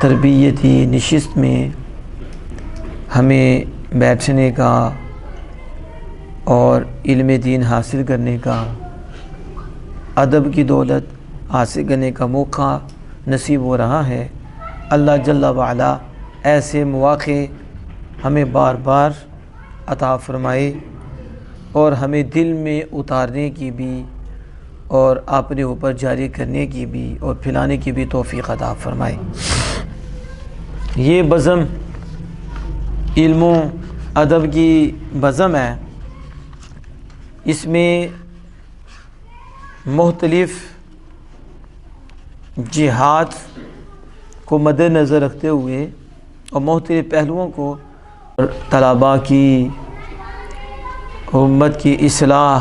تربیتی نشست میں ہمیں بیٹھنے کا اور علم دین حاصل کرنے کا، ادب کی دولت حاصل کرنے کا موقع نصیب ہو رہا ہے۔ اللہ جل وعلا ایسے مواقع ہمیں بار بار عطا فرمائے اور ہمیں دل میں اتارنے کی بھی اور اپنے اوپر جاری کرنے کی بھی اور پھیلانے کی بھی توفیق عطا فرمائے۔ یہ بزم علم و ادب کی بزم ہے، اس میں مختلف جہات کو مد نظر رکھتے ہوئے اور مختلف پہلوؤں کو طلباء کی امت کی اصلاح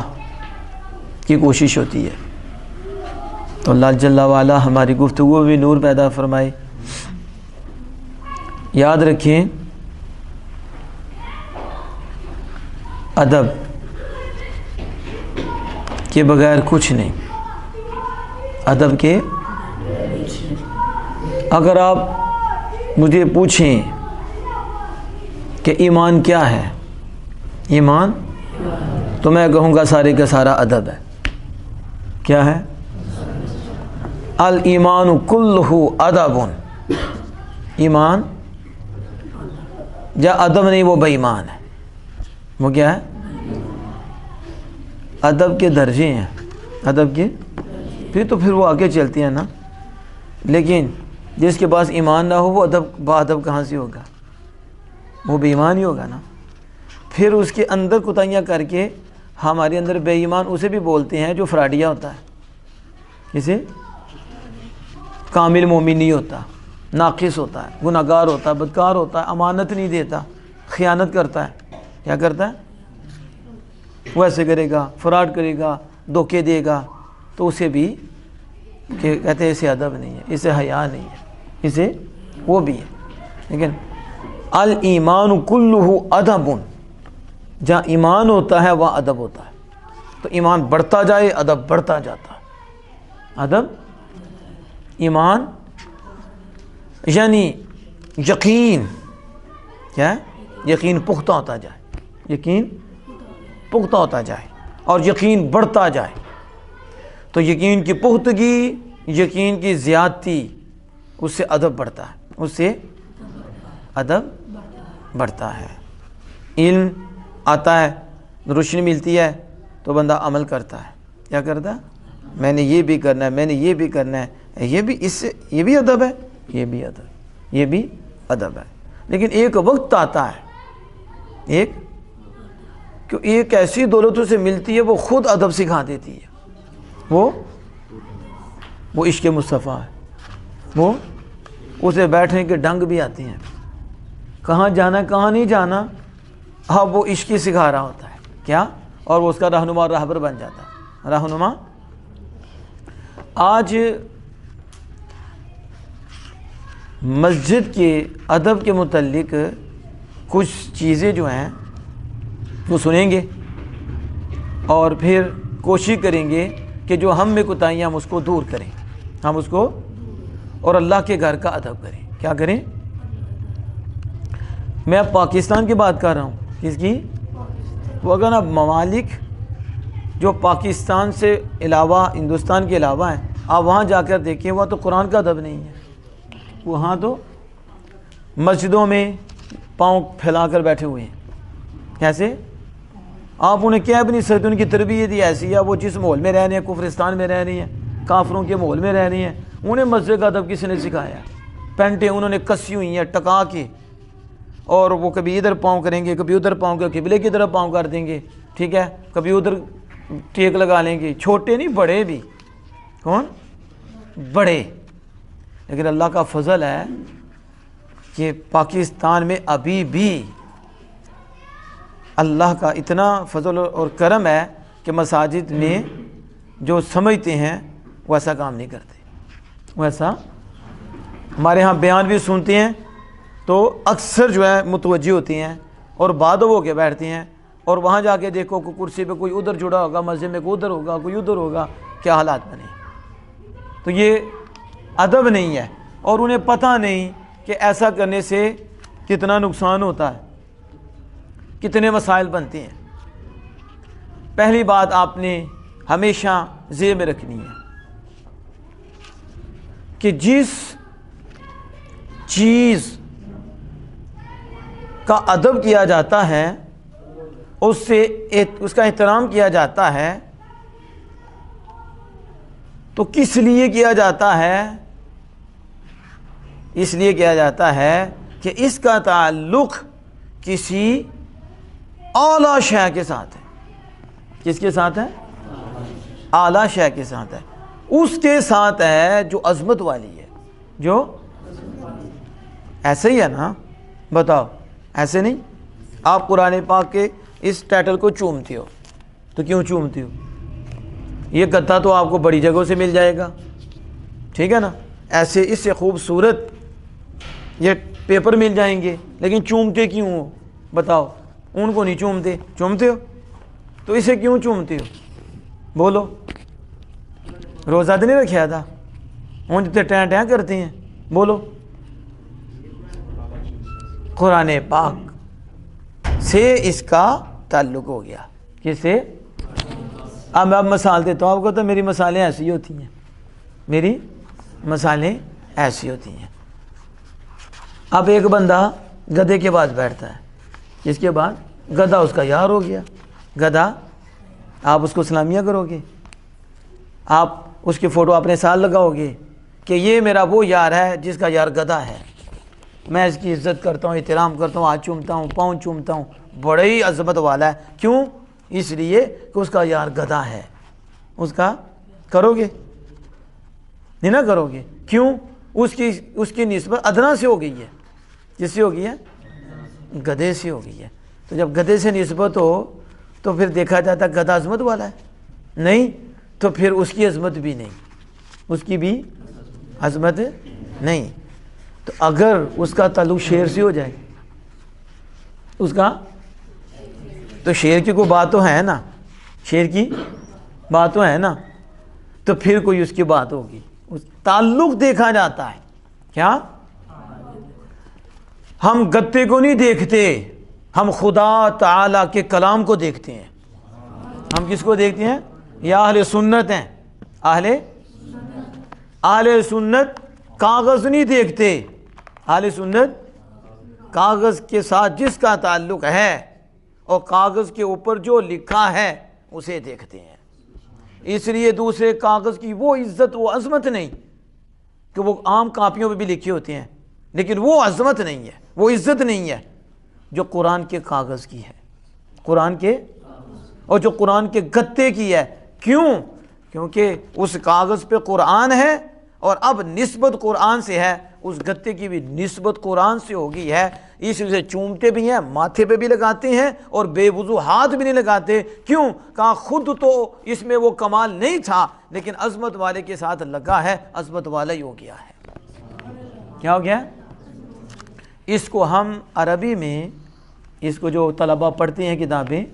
کی کوشش ہوتی ہے۔ تو اللہ جل وعلا ہماری گفتگو میں نور پیدا فرمائے۔ یاد رکھیں، ادب کے بغیر کچھ نہیں، ادب کے اگر آپ مجھے پوچھیں کہ ایمان کیا ہے، ایمان تو میں کہوں گا سارے کا سارا ادب ہے۔ کیا ہے؟ الایمان کلہ ادب، ایمان یا ادب نہیں وہ بے ایمان ہے۔ وہ کیا ہے؟ ادب کے درجے ہیں، ادب کے پھر وہ آگے چلتی ہیں نا۔ لیکن جس کے پاس ایمان نہ ہو وہ ادب با ادب کہاں سے ہوگا؟ وہ بے ایمان ہی ہوگا نا۔ پھر اس کے اندر کوتاہیاں کر کے ہمارے اندر بے ایمان اسے بھی بولتے ہیں جو فراڈیا ہوتا ہے، اسے کامل مومن نہیں ہوتا، ناقص ہوتا ہے، گناہ گار ہوتا ہے، بدکار ہوتا ہے، امانت نہیں دیتا، خیانت کرتا ہے۔ کیا کرتا ہے؟ وہ ایسے کرے گا، فراڈ کرے گا، دھوکے دے گا، تو اسے بھی کہ کہتے ہیں اسے ادب نہیں ہے، اسے حیا نہیں ہے، اسے وہ بھی ہے۔ لیکن الایمان کلہ ادب، جہاں ایمان ہوتا ہے وہاں ادب ہوتا ہے۔ تو ایمان بڑھتا جائے ادب بڑھتا جاتا ہے۔ ادب، ایمان یعنی یقین، کیا ہے؟ یقین پختہ ہوتا جائے، یقین پختہ ہوتا جائے اور یقین بڑھتا جائے۔ تو یقین کی پختگی، یقین کی زیادتی، اس سے ادب بڑھتا ہے، اس سے ادب بڑھتا ہے۔ علم آتا ہے، روشنی ملتی ہے تو بندہ عمل کرتا ہے۔ کیا کرتا ہے؟ میں نے یہ بھی کرنا ہے، میں نے یہ بھی کرنا ہے، یہ بھی اس سے یہ بھی ادب ہے، یہ بھی ادب، یہ بھی ادب ہے۔ لیکن ایک وقت آتا ہے، ایک ایسی دولت سے ملتی ہے وہ خود ادب سکھا دیتی ہے۔ وہ عشق مصطفیٰ ہے، وہ اسے بیٹھنے کے ڈنگ بھی آتے ہیں، کہاں جانا ہے کہاں نہیں جانا، اب وہ عشق سکھا رہا ہوتا ہے۔ کیا؟ اور وہ اس کا رہنما اور راہبر بن جاتا ہے، رہنما۔ آج مسجد کے ادب کے متعلق کچھ چیزیں جو ہیں وہ سنیں گے اور پھر کوشش کریں گے کہ جو ہم میں کوتاہیاں ہم اس کو دور کریں، ہم اس کو اور اللہ کے گھر کا ادب کریں۔ کیا کریں؟ میں اب پاکستان کی بات کر رہا ہوں، کس کی؟ وہ اگر اب ممالک جو پاکستان سے علاوہ، ہندوستان کے علاوہ ہیں، آپ وہاں جا کر دیکھیں، وہاں تو قرآن کا ادب نہیں ہے۔ وہاں تو مسجدوں میں پاؤں پھیلا کر بیٹھے ہوئے ہیں۔ کیسے؟ آپ انہیں کیا بھی نہیں سکتے، ان کی تربیت ہی ایسی ہے، وہ جس ماحول میں رہ رہے ہیں، کفرستان میں رہ رہی ہیں، کافروں کے ماحول میں رہ رہی ہیں، انہیں مسجد کا ادب کس نے سکھایا؟ پینٹیں انہوں نے کسی ہوئی ہیں ٹکا کے، اور وہ کبھی ادھر پاؤں کریں گے، کبھی ادھر پاؤں کریں گے، قبلے کی طرف پاؤں کر دیں گے، ٹھیک ہے، کبھی ادھر ٹیک لگا لیں گے، چھوٹے نہیں بڑے بھی۔ کون؟ بڑے۔ لیکن اللہ کا فضل ہے کہ پاکستان میں ابھی بھی اللہ کا اتنا فضل اور کرم ہے کہ مساجد میں جو سمجھتے ہیں وہ ایسا کام نہیں کرتے۔ وہ ایسا ہمارے ہاں بیان بھی سنتے ہیں تو اکثر جو ہے متوجہ ہوتی ہیں اور بعد ہو کے بیٹھتی ہیں، اور وہاں جا کے دیکھو کہ کرسی پہ کوئی ادھر جڑا ہوگا، مسجد میں کوئی ادھر ہوگا، کوئی ادھر ہوگا، کیا حالات بنے۔ تو یہ ادب نہیں ہے، اور انہیں پتہ نہیں کہ ایسا کرنے سے کتنا نقصان ہوتا ہے، کتنے مسائل بنتے ہیں۔ پہلی بات آپ نے ہمیشہ ذہن میں رکھنی ہے کہ جس چیز کا ادب کیا جاتا ہے، اس کا احترام کیا جاتا ہے، تو کس لیے کیا جاتا ہے؟ اس لیے کیا جاتا ہے کہ اس کا تعلق کسی اعلیٰ شے کے ساتھ ہے۔ کس کے ساتھ ہے؟ اعلیٰ شے کے ساتھ ہے، اس کے ساتھ ہے جو عظمت والی ہے، جو ایسے ہی ہے نا، بتاؤ ایسے نہیں؟ آپ قرآن پاک کے اس ٹائٹل کو چومتے ہو تو کیوں چومتے ہو؟ یہ گدھا تو آپ کو بڑی جگہوں سے مل جائے گا، ٹھیک ہے نا، ایسے اس سے خوبصورت یہ پیپر مل جائیں گے، لیکن چومتے کیوں ہو؟ بتاؤ، ان کو نہیں چومتے، چومتے ہو تو اسے کیوں چومتے ہو؟ بولو، روزہ تو نہیں رکھا تھا، ان جتنے ٹیں ٹیں کرتے ہیں، بولو۔ قرآن پاک سے اس کا تعلق ہو گیا، کس سے؟ اب میں مثال دیتا ہوں آپ کو، تو میری مثالیں ایسی ہوتی ہیں، میری مثالیں ایسی ہوتی ہیں۔ اب ایک بندہ گدھے کے بعد بیٹھتا ہے، جس کے بعد گدھا اس کا یار ہو گیا، گدھا آپ اس کو سلامیہ کرو گے، آپ اس کی فوٹو اپنے ساتھ لگاؤ گے کہ یہ میرا وہ یار ہے جس کا یار گدھا ہے، میں اس کی عزت کرتا ہوں، احترام کرتا ہوں، ہاتھ چومتا ہوں، پاؤں چومتا ہوں، بڑے ہی عظمت والا ہے۔ کیوں؟ اس لیے کہ اس کا یار گدھا ہے۔ اس کا کرو گے؟ نہیں نا کرو گے۔ کیوں؟ اس کی نسبت ادنا سے ہو گئی ہے۔ کس سے ہو گئی ہے؟ گدھے سے ہو گئی ہے۔ تو جب گدھے سے نسبت ہو تو پھر دیکھا جاتا ہے گدھا عظمت والا ہے؟ نہیں، تو پھر اس کی عظمت بھی نہیں، اس کی بھی عظمت نہیں۔ تو اگر اس کا تعلق شیر سے ہو جائے، اس کا تو شیر کی کوئی بات تو ہے نا، شیر کی بات تو ہے نا، تو پھر کوئی اس کی بات ہوگی۔ اس تعلق دیکھا جاتا ہے۔ کیا؟ ہم گدھے کو نہیں دیکھتے، ہم خدا تعالی کے کلام کو دیکھتے ہیں۔ ہم کس کو دیکھتے ہیں؟ یا اہل سنت ہیں، اہل سنت کاغذ نہیں دیکھتے، اہل سنت کاغذ کے ساتھ جس کا تعلق ہے اور کاغذ کے اوپر جو لکھا ہے اسے دیکھتے ہیں۔ اس لیے دوسرے کاغذ کی وہ عزت، وہ عظمت نہیں، کہ وہ عام کاپیوں پہ بھی لکھے ہوتے ہیں، لیکن وہ عظمت نہیں ہے، وہ عزت نہیں ہے جو قرآن کے کاغذ کی ہے، قرآن کے، اور جو قرآن کے گتے کی ہے۔ کیوں؟ کیونکہ اس کاغذ پہ قرآن ہے، اور اب نسبت قرآن سے ہے، اس گتے کی بھی نسبت قرآن سے ہو گئی ہے، اس لیے چومتے بھی ہیں، ماتھے پہ بھی لگاتے ہیں، اور بے وضو ہاتھ بھی نہیں لگاتے۔ کیوں؟ کہا خود تو اس میں وہ کمال نہیں تھا، لیکن عظمت والے کے ساتھ لگا ہے، عظمت والا ہی ہو گیا ہے۔ کیا ہو گیا؟ اس کو ہم عربی میں، اس کو جو طلبہ پڑھتے ہیں کتابیں،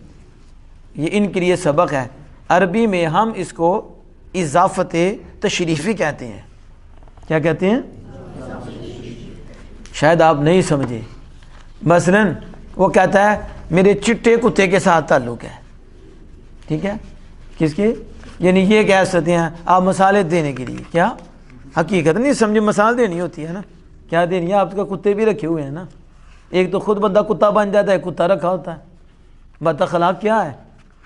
یہ ان کے لیے سبق ہے، عربی میں ہم اس کو اضافت تشریفی کہتے ہیں۔ کیا کہتے ہیں؟ شاید آپ نہیں سمجھے۔ مثلاً وہ کہتا ہے میرے چٹے کتے کے ساتھ تعلق ہے، ٹھیک ہے، کس کی؟ یعنی یہ کہہ سکتے ہیں آپ مثالیں دینے کے لیے، کیا حقیقت نہیں سمجھے، مثال دینی ہوتی ہے نا، کیا دینی ہے؟ آپ کا کتے بھی رکھے ہوئے ہیں نا، ایک تو خود بندہ کتا بن جاتا ہے، کتا رکھا ہوتا ہے، بد اخلاق کیا ہے،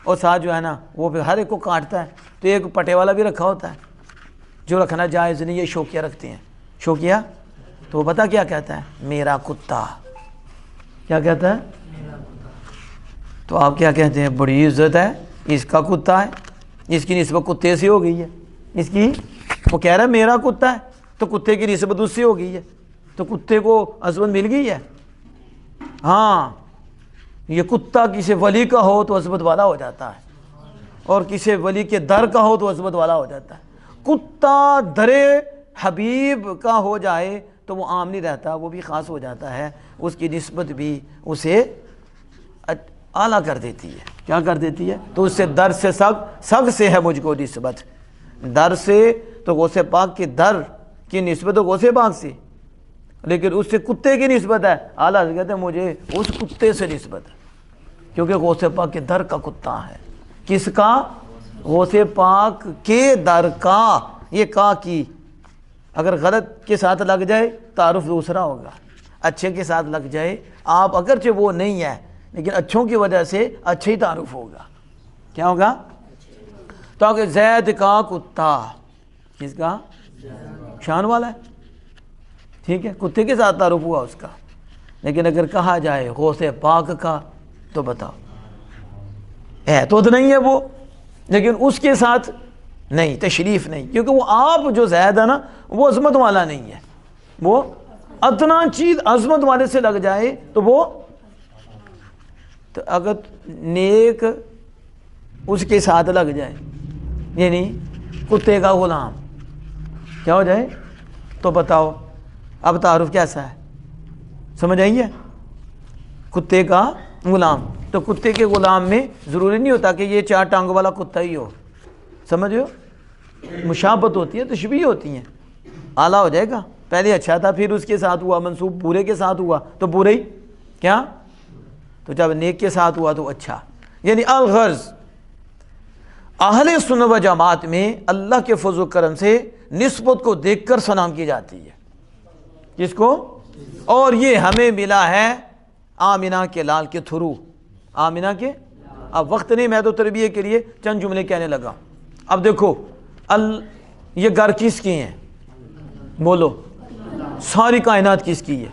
اور ساتھ جو ہے نا وہ پھر ہر ایک کو کاٹتا ہے، تو ایک پٹے والا بھی رکھا ہوتا ہے جو رکھنا جائز نہیں، یہ شوقیہ رکھتے ہیں، شوقیہ، تو وہ پتہ کیا کہتا ہے؟ میرا کتا۔ کیا کہتا ہے؟ تو آپ کیا کہتے ہیں؟ بڑی عزت ہے، اس کا کتا ہے، اس کی نسبت کتے سے ہو گئی ہے، اس کی، وہ کہہ رہا ہے میرا کتا ہے، تو کتے کی نسبت اس سے ہو گئی ہے، تو کتے کو عظمت مل گئی ہے۔ ہاں، یہ کتا کسی ولی کا ہو تو عظمت والا ہو جاتا ہے، اور کسی ولی کے در کا ہو تو عظمت والا ہو جاتا ہے۔ کتا در حبیب کا ہو جائے تو وہ عام نہیں رہتا، وہ بھی خاص ہو جاتا ہے، اس کی نسبت بھی اسے اعلیٰ کر دیتی ہے۔ کیا کر دیتی ہے؟ تو اس سے در سے سگ سے ہے مجھ کو نسبت، در سے تو غوث پاک کے در کی نسبت تو غوث پاک سے، لیکن اس سے کتے کی نسبت ہے، اعلیٰ حضرت کہتے ہیں مجھے اس کتے سے نسبت ہے، کیونکہ غوث پاک کے در کا کتا ہے۔ کس کا؟ غوث پاک کے در کا۔ یہ کا کی اگر غلط کے ساتھ لگ جائے تعارف دوسرا ہوگا، اچھے کے ساتھ لگ جائے آپ اگرچہ وہ نہیں ہے لیکن اچھوں کی وجہ سے اچھا ہی تعارف ہوگا۔ کیا ہوگا؟ تو کہ زید کا کتا، کس کا؟ شان والا ہے، ٹھیک ہے، کتے کے ساتھ تعارف ہوا اس کا۔ لیکن اگر کہا جائے غوث پاک کا تو بتاؤ، ہے تو نہیں ہے وہ، لیکن اس کے ساتھ نہیں، تشریف نہیں، کیونکہ وہ آپ جو زید ہے نا وہ عظمت والا نہیں ہے، وہ ادنا چیز عظمت والے سے لگ جائے تو وہ، تو اگر نیک اس کے ساتھ لگ جائے یعنی کتے کا غلام کیا ہو جائے تو بتاؤ اب تعارف کیسا ہے؟ سمجھ آئیے؟ کتے کا غلام، تو کتے کے غلام میں ضروری نہیں ہوتا کہ یہ 4 ٹانگوں والا کتا ہی ہو، سمجھ ہو؟ مشابہت ہوتی ہے، تشبیہ ہوتی ہیں، اعلیٰ ہو جائے گا۔ پہلے اچھا تھا پھر اس کے ساتھ ہوا منسوب برے کے ساتھ ہوا تو برے ہی، کیا؟ تو جب نیک کے ساتھ ہوا تو اچھا۔ یعنی الغرض اہل سنت و جماعت میں اللہ کے فضل و کرم سے نسبت کو دیکھ کر سلام کی جاتی ہے، کس کو؟ اور یہ ہمیں ملا ہے آمینہ کے لال کے تھرو، آمینہ کے، اب وقت نہیں، میں تو تربیت کے لیے چند جملے کہنے لگا۔ اب دیکھو یہ گھر کس کی ہیں؟ بولو، ساری کائنات کس کی ہے؟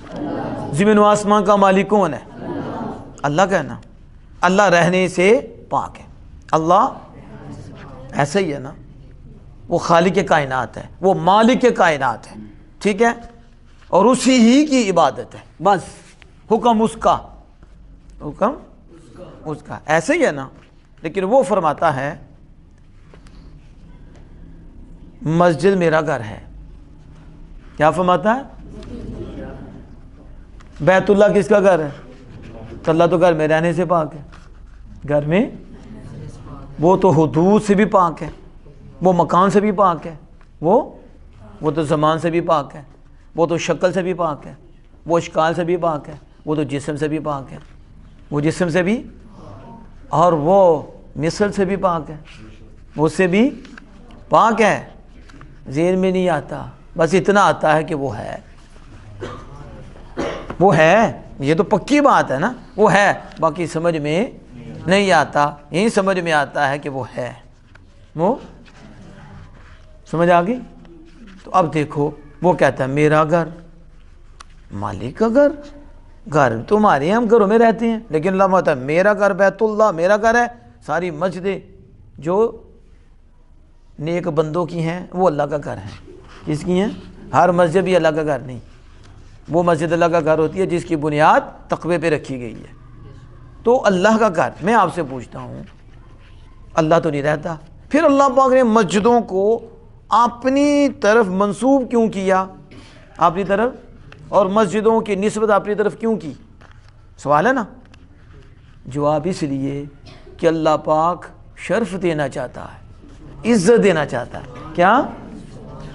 زمین و آسمان کا مالک کون ہے؟ اللہ کا ہے نا۔ اللہ رہنے سے پاک ہے، اللہ ایسا ہی ہے نا، وہ خالق کائنات ہے، وہ مالک کائنات ہے، ٹھیک ہے، اور اسی ہی کی عبادت ہے، بس حکم اس کا، حکم اس کا، ایسا ہی ہے نا۔ لیکن وہ فرماتا ہے مسجد میرا گھر ہے، کیا فرماتا ہے؟ بیت اللہ کس کا گھر ہے؟ تو اللہ تو گھر میں رہنے سے پاک ہے، گھر میں، وہ تو حدود سے بھی پاک ہے، وہ مکان سے بھی پاک ہے، وہ تو زمان سے بھی پاک ہے، وہ تو شکل سے بھی پاک ہے، وہ اشکال سے بھی پاک ہے، وہ تو جسم سے بھی پاک ہے، وہ جسم سے بھی، اور وہ مثل سے بھی پاک ہے، اس سے بھی پاک ہے۔ ذہن میں نہیں آتا، بس اتنا آتا ہے کہ وہ ہے، وہ ہے، یہ تو پکی بات ہے نا، وہ ہے، باقی سمجھ میں نہیں آتا، یہی سمجھ میں آتا ہے کہ وہ ہے، وہ سمجھ آ گئی؟ تو اب دیکھو وہ کہتا ہے میرا گھر، مالک کا گھر، گھر تمہارے ہم گھروں میں رہتے ہیں، لیکن اللہ ہوتا ہے میرا گھر بیت اللہ میرا گھر ہے۔ ساری مسجدیں جو نیک بندوں کی ہیں وہ اللہ کا گھر ہیں، کس کی ہیں؟ ہر مسجد بھی اللہ کا گھر نہیں، وہ مسجد اللہ کا گھر ہوتی ہے جس کی بنیاد تقوی پہ رکھی گئی ہے۔ تو اللہ کا گھر، میں آپ سے پوچھتا ہوں اللہ تو نہیں رہتا، پھر اللہ پاک نے مسجدوں کو اپنی طرف منسوب کیوں کیا، اپنی طرف، اور مسجدوں کی نسبت اپنی طرف کیوں کی؟ سوال ہے نا۔ جواب اس لیے کہ اللہ پاک شرف دینا چاہتا ہے، عزت دینا چاہتا ہے، کیا؟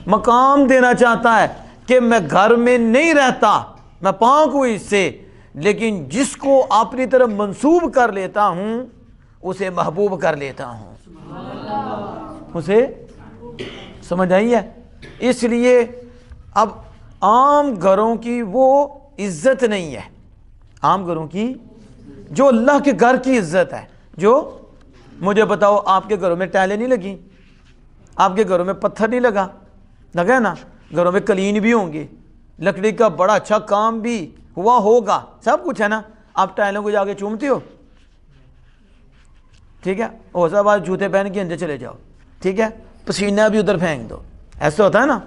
مقام دینا چاہتا ہے کہ میں گھر میں نہیں رہتا، میں پاک ہوں اس سے، لیکن جس کو اپنی طرف منسوب کر لیتا ہوں اسے محبوب کر لیتا ہوں، اسے، سمجھ آئی ہے؟ اس لیے اب عام گھروں کی وہ عزت نہیں ہے، عام گھروں کی جو اللہ کے گھر کی عزت ہے، جو مجھے بتاؤ آپ کے گھروں میں ٹائلیں نہیں لگیں، آپ کے گھروں میں پتھر نہیں لگا ہے نا، گھروں میں قلین بھی ہوں گے، لکڑی کا بڑا اچھا کام بھی ہوا ہوگا، سب کچھ ہے نا، آپ ٹائلوں کو جا کے چومتے ہو، ٹھیک ہے، ہو سا بعد جوتے پہن کے اندر چلے جاؤ، ٹھیک ہے، پسینہ بھی ادھر پھینک دو، ایسا ہوتا ہے نا،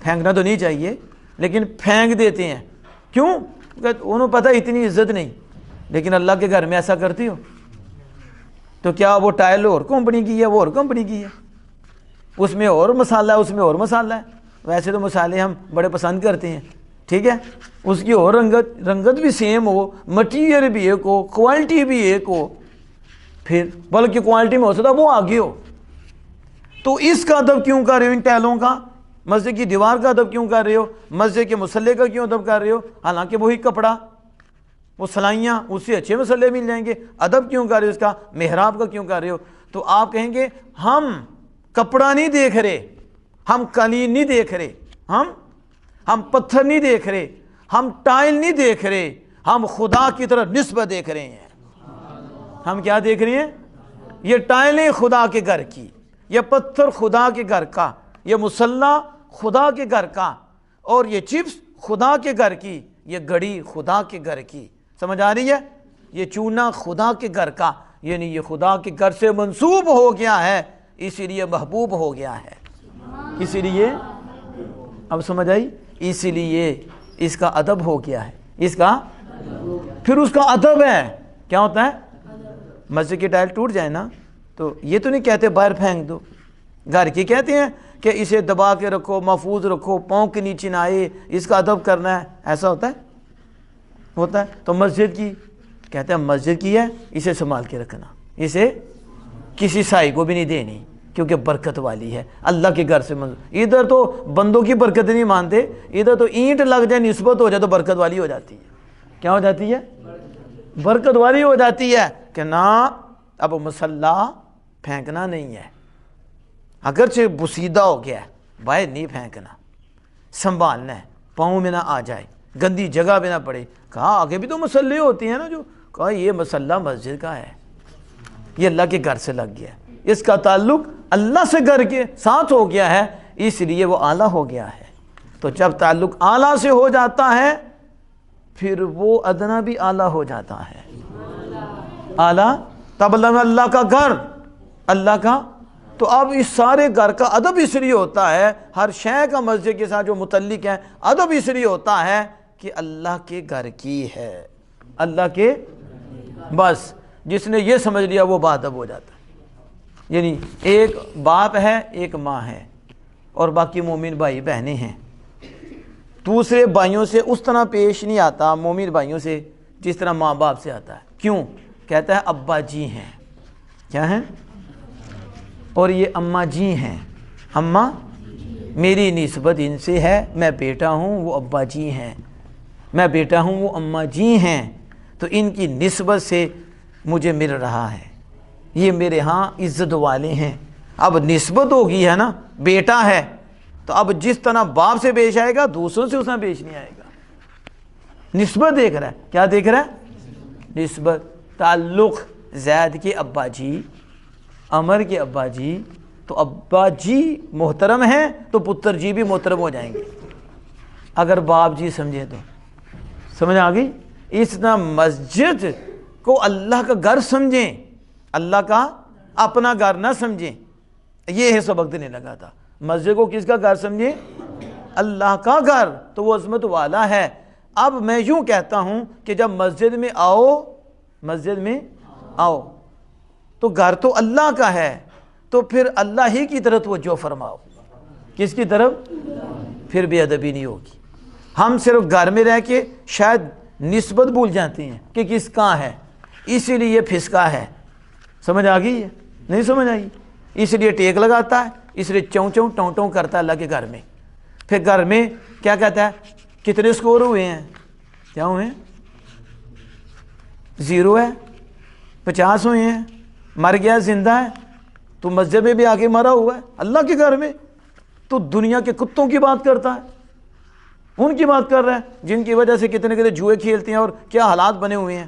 پھینکنا تو نہیں چاہیے لیکن پھینک دیتے ہیں، کیوں؟ انہوں پتہ اتنی عزت نہیں، لیکن اللہ کے گھر میں ایسا کرتی ہو تو کیا وہ ٹائل اور کمپنی کی ہے، وہ اور کمپنی کی ہے، اس میں اور مسالہ ہے، اس میں اور مسالہ ہے، ویسے تو مسالے ہم بڑے پسند کرتے ہیں، ٹھیک ہے، اس کی اور رنگت بھی سیم ہو، مٹیریل بھی ایک ہو، کوالٹی بھی ایک ہو، پھر بلکہ کوالٹی میں ہو سکتا وہ آگے ہو، تو اس کا ادب کیوں کر رہے ہو ان ٹائلوں کا؟ مسجد کی دیوار کا ادب کیوں کر رہے ہو؟ مسجد کے مصلے کا کیوں ادب کر رہے ہو؟ حالانکہ وہی کپڑا، وہ سلائیاں، اس سے اچھے مصلے مل جائیں گے، ادب کیوں کر رہے ہو اس کا؟ محراب کا کیوں کر رہے ہو؟ تو آپ کہیں گے ہم کپڑا نہیں دیکھ رہے، ہم قالین نہیں دیکھ رہے، ہم پتھر نہیں دیکھ رہے، ہم ٹائل نہیں دیکھ رہے، ہم خدا کی طرف نسبت دیکھ رہے ہیں۔ ہم کیا دیکھ رہے ہیں؟ یہ ٹائلیں خدا کے گھر کی، یہ پتھر خدا کے گھر کا، یہ مصلی خدا کے گھر کا، اور یہ چپس خدا کے گھر کی، یہ گھڑی خدا کے گھر کی، سمجھ آ رہی ہے؟ یہ چونا خدا کے گھر کا، یعنی یہ خدا کے گھر سے منسوب ہو گیا ہے، اسی لیے محبوب ہو گیا ہے، اسی لیے، اب سمجھ آئی؟ اسی لیے اس کا ادب ہو گیا ہے، اس کا، پھر اس کا ادب ہے، کیا ہوتا ہے؟ مسجد کی ٹائل ٹوٹ جائے نا تو یہ تو نہیں کہتے باہر پھینک دو، گھر کی کہتے ہیں کہ اسے دبا کے رکھو، محفوظ رکھو، پاؤں کے نیچے نہ آئے، اس کا ادب کرنا ہے، ایسا ہوتا ہے؟ ہوتا ہے؟ تو مسجد کی کہتے ہیں مسجد کی ہے، اسے سنبھال کے رکھنا، اسے کسی سائی کو بھی نہیں دینی، کیونکہ برکت والی ہے، اللہ کے گھر سے ادھر تو بندوں کی برکت نہیں مانتے، ادھر تو اینٹ لگ جائے، نسبت ہو جائے تو برکت والی ہو جاتی ہے۔ کیا ہو جاتی ہے؟ برکت والی ہو جاتی ہے کہ نا اب مصلی پھینکنا نہیں ہے، اگرچہ بسیدہ ہو گیا ہے، باہر نہیں پھینکنا، سنبھالنا ہے، پاؤں میں نہ آ جائے، گندی جگہ پہ نہ پڑے۔ کہا آگے بھی تو مصلی ہوتی ہیں نا، جو کہا یہ مصلی مسجد کا ہے، یہ اللہ کے گھر سے لگ گیا ہے، اس کا تعلق اللہ سے گھر کے ساتھ ہو گیا ہے، اس لیے وہ اعلیٰ ہو گیا ہے۔ تو جب تعلق اعلیٰ سے ہو جاتا ہے پھر وہ ادنا بھی اعلیٰ ہو جاتا ہے، اعلیٰ، تب اللہ کا گھر، اللہ کا، تو اب اس سارے گھر کا ادب اس لیے ہوتا ہے، ہر شے کا مسجد کے ساتھ جو متعلق ہے ادب اس لیے ہوتا ہے کہ اللہ کے گھر کی ہے، اللہ کے، بس جس نے یہ سمجھ لیا وہ باادب ہو جاتا ہے۔ یعنی ایک باپ ہے، ایک ماں ہے، اور باقی مومن بھائی بہنیں ہیں، دوسرے بھائیوں سے اس طرح پیش نہیں آتا مومن بھائیوں سے جس طرح ماں باپ سے آتا ہے۔ کیوں؟ کہتا ہے ابا جی ہیں، کیا ہیں؟ اور یہ اماں جی ہیں، اماں میری نسبت ان سے ہے، میں بیٹا ہوں وہ ابا جی ہیں، میں بیٹا ہوں وہ اماں جی ہیں، تو ان کی نسبت سے مجھے مل رہا ہے، یہ میرے ہاں عزت والے ہیں۔ اب نسبت ہوگی ہے نا، بیٹا ہے تو اب جس طرح باپ سے پیش آئے گا دوسروں سے اس طرح پیش نہیں آئے گا، نسبت دیکھ رہا ہے، کیا دیکھ رہا ہے؟ نسبت، تعلق، زید کے ابا جی، عمر کے ابا جی، تو ابا جی محترم ہیں تو پتر جی بھی محترم ہو جائیں گے، اگر باپ جی سمجھے تو، سمجھ آ گئی؟ اس طرح مسجد کو اللہ کا گھر سمجھیں، اللہ کا اپنا گھر نہ سمجھیں، یہ ہے سبق دینے لگا تھا۔ مسجد کو کس کا گھر سمجھیں؟ اللہ کا گھر، تو وہ عظمت والا ہے۔ اب میں یوں کہتا ہوں کہ جب مسجد میں آؤ، مسجد میں آؤ تو گھر تو اللہ کا ہے، تو پھر اللہ ہی کی طرف توجہ فرماؤ، کس کی طرف؟ پھر بے ادبی نہیں ہوگی۔ ہم صرف گھر میں رہ کے شاید نسبت بھول جاتے ہیں کہ کس کا ہے، اسی لیے یہ پھسکا ہے، سمجھ آ گئی ہے؟ نہیں سمجھ آئی؟ اس لیے ٹیک لگاتا ہے، اس لیے چوں چوں ٹوں ٹوں کرتا ہے اللہ کے گھر میں، پھر گھر میں کیا کہتا ہے؟ کتنے سکور ہوئے ہیں؟ کیا ہوئے ہیں؟ 0 ہے، 50 ہوئے ہیں، مر گیا زندہ ہے، تو مسجد میں بھی آگے مرا ہوا ہے، اللہ کے گھر میں تو دنیا کے کتوں کی بات کرتا ہے، ان کی بات کر رہا ہے جن کی وجہ سے کتنے کتنے جوئے کھیلتے ہیں اور کیا حالات بنے ہوئے ہیں،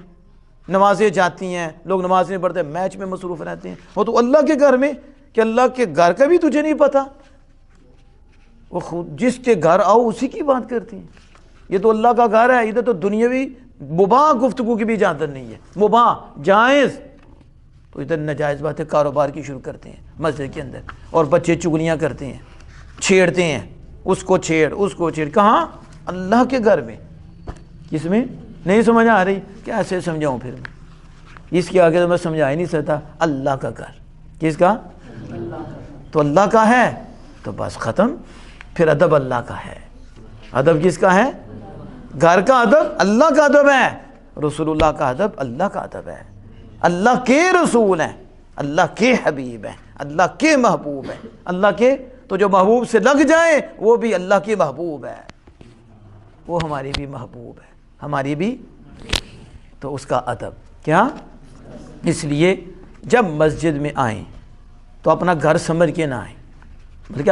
نمازیں جاتی ہیں، لوگ نماز نہیں پڑھتے، میچ میں مصروف رہتے ہیں، وہ تو اللہ کے گھر میں، کہ اللہ کے گھر کا بھی تجھے نہیں پتا، وہ خود جس کے گھر آؤ اسی کی بات کرتی ہیں، یہ تو اللہ کا گھر ہے، ادھر تو دنیاوی مباح گفتگو کی بھی اجازت نہیں ہے، مباح جائز، تو ادھر ناجائز باتیں کاروبار کی شروع کرتے ہیں مسجد کے اندر، اور بچے چگلیاں کرتے ہیں، چھیڑتے ہیں، اس کو چھیڑ، کہاں؟ اللہ کے گھر میں، کس میں؟ نہیں سمجھ آ رہی؟ کیسے سمجھاؤں پھر میں؟ اس کے آگے تو میں سمجھا ہی نہیں سکتا، اللہ کا گھر، کس کا؟ تو اللہ کا ہے تو بس ختم، پھر ادب اللہ کا ہے، ادب کس کا ہے؟ گھر کا ادب اللہ کا ادب ہے، رسول اللہ کا ادب اللہ کا ادب ہے، اللہ کے رسول ہیں، اللہ کے حبیب ہیں، اللہ کے محبوب ہیں، اللہ کے تو جو محبوب سے لگ جائیں وہ بھی اللہ کی محبوب ہے، وہ ہماری بھی محبوب ہے، ہماری بھی۔ تو اس کا ادب کیا؟ اس لیے جب مسجد میں آئیں تو اپنا گھر سمجھ کے نہ آئیں، بلکہ